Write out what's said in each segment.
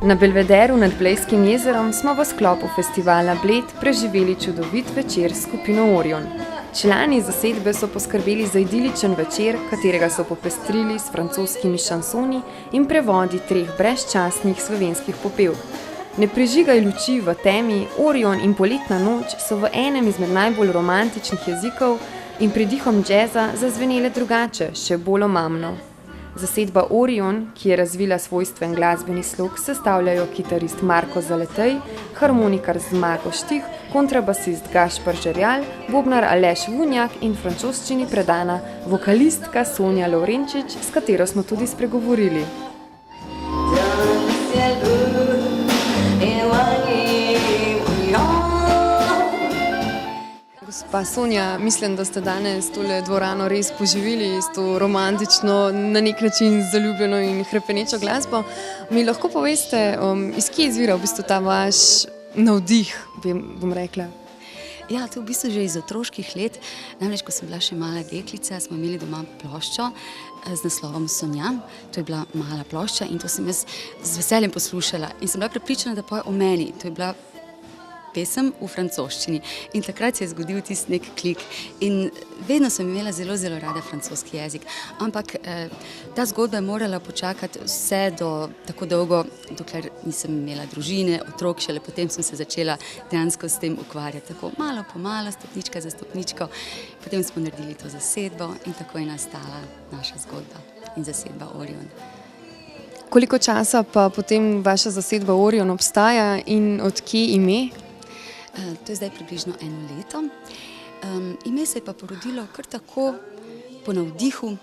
Na Belvederu nad Blejskim jezerom smo v sklopu festivala Bled preživeli čudovit večer s skupino Orion. Člani zasedbe so poskrbeli za idiličen večer, katerega so popestrili s francoskimi šansoni in prevodi 3 brezčasnih slovenskih popevk. Ne prižigaj luči v temi, Orion in Poletna noč so v enem izmed najbolj romantičnih jezikov in pridihom džeza zazvenele drugače, še bolj omamno. Zasedba Orion, ki je razvila svojstven glasbeni slog, sestavljajo kitarist Marko Zaletej, harmonikar Zmago Štih, kontrabasist Gašper Žerjal, bobnar Aleš Vunjak in francoščini predana vokalistka Sonja Lovrenčič, s katero smo tudi spregovorili. Gospa Sonja, mislim, da ste danes tole dvorano res poživili s to romantično, na nek način zaljubljeno in hrepenečo glasbo. Mi lahko poveste, iz kje izvira v bistvu ta vaš navdih, bom rekla? Ja, to v bistvu že iz otroških let. Namreč, ko sem bila še mala deklica, smo imeli doma ploščo z naslovom Sonjam. To je bila mala plošča in to sem jaz z veseljem poslušala. In sem bila prepričana, da poje o meni. To je bila pesem v francoščini. In takrat se je zgodil tisti nek klik. In vedno sem imela zelo, zelo rada francoski jezik. Ampak ta zgodba je morala počakati vse do tako dolgo, dokler nisem imela družine, otrok, šele potem sem se začela dejansko s tem ukvarjati. Tako malo po malo, stopnička za stopničko. Potem smo naredili to zasedbo in tako je nastala naša zgodba in zasedba Orion. Koliko časa pa potem vaša zasedba Orion obstaja in od kje ime? To je zdaj približno 1 leto. Ime se je pa porodilo kar tako po navdihu,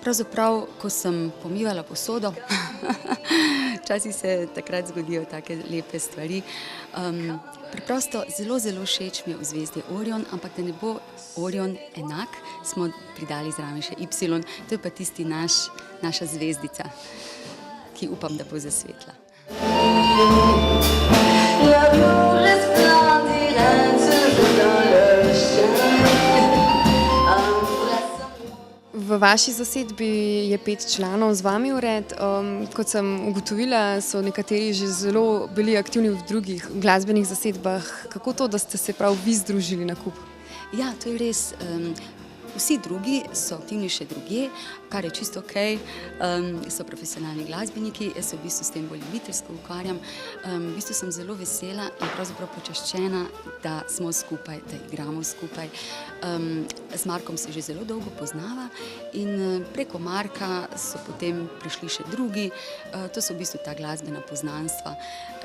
pravzaprav, ko sem pomivala posodo. Včasih se takrat zgodijo take lepe stvari. Preprosto zelo, zelo všeč mi je v zvezdi Orion, ampak da ne bo Orion enak, smo pridali zraven še Y. To je pa tisti naša zvezdica, ki upam, da bo zasvetla. V vaši zasedbi je 5 članov, z vami vred. Kot sem ugotovila, so nekateri že zelo bili aktivni v drugih glasbenih zasedbah. Kako to, da ste se prav vi združili na kup? Ja, to je res. Vsi drugi so aktivni še drugje, kar je čisto okej, so profesionalni glasbeniki, jaz se v bistvu s tem bolj ljubiteljsko ukvarjam. V bistvu sem zelo vesela in pravzaprav počaščena, da smo skupaj, da igramo skupaj. S Markom se že zelo dolgo poznava in preko Marka so potem prišli še drugi. To so v bistvu ta glasbena poznanstva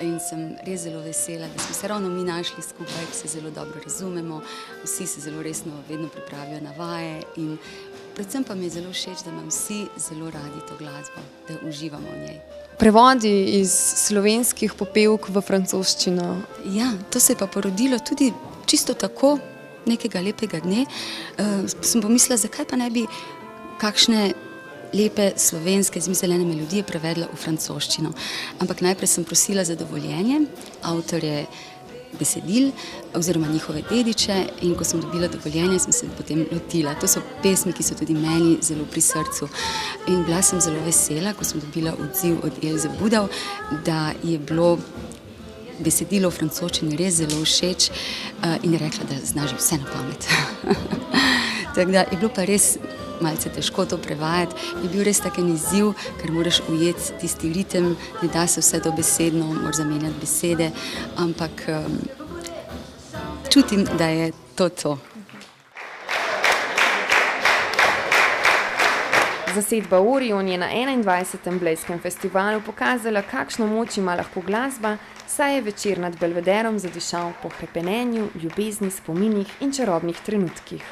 in sem res zelo vesela, da smo se ravno mi našli skupaj, se zelo dobro razumemo, vsi se zelo resno vedno pripravijo na vaje. In predvsem pa mi je zelo všeč, da imam vsi zelo radi to glasbo, da uživamo v njej. Prevodi iz slovenskih popevk v francoščino. Ja, to se je pa porodilo tudi čisto tako nekega lepega dne. Sem pomislila, zakaj pa ne bi kakšne lepe slovenske izmišljene melodije prevedla v francoščino. Ampak najprej sem prosila za dovoljenje, avtorje besedil oziroma njihove dediče in ko sem dobila dovoljenje, sem se potem lotila. To so pesmi, ki so tudi meni zelo pri srcu. In bila sem zelo vesela, ko sem dobila odziv od Elze Budov, da je bilo besedilo v francoščini res zelo všeč in je rekla, da zna že vse na pamet. Tako da je bilo pa res malce težko to prevajati. Je bil res tak en izziv, ker moraš ujeti tisti ritem, ne da se vse dobesedno, moraš zamenjati besede, ampak čutim, da je to. Zasedba Orion je na 21. Blejskem festivalu pokazala, kakšno moč ima lahko glasba, saj je večer nad Belvederom zadišal po hrepenenju, ljubezni, spominih in čarobnih trenutkih.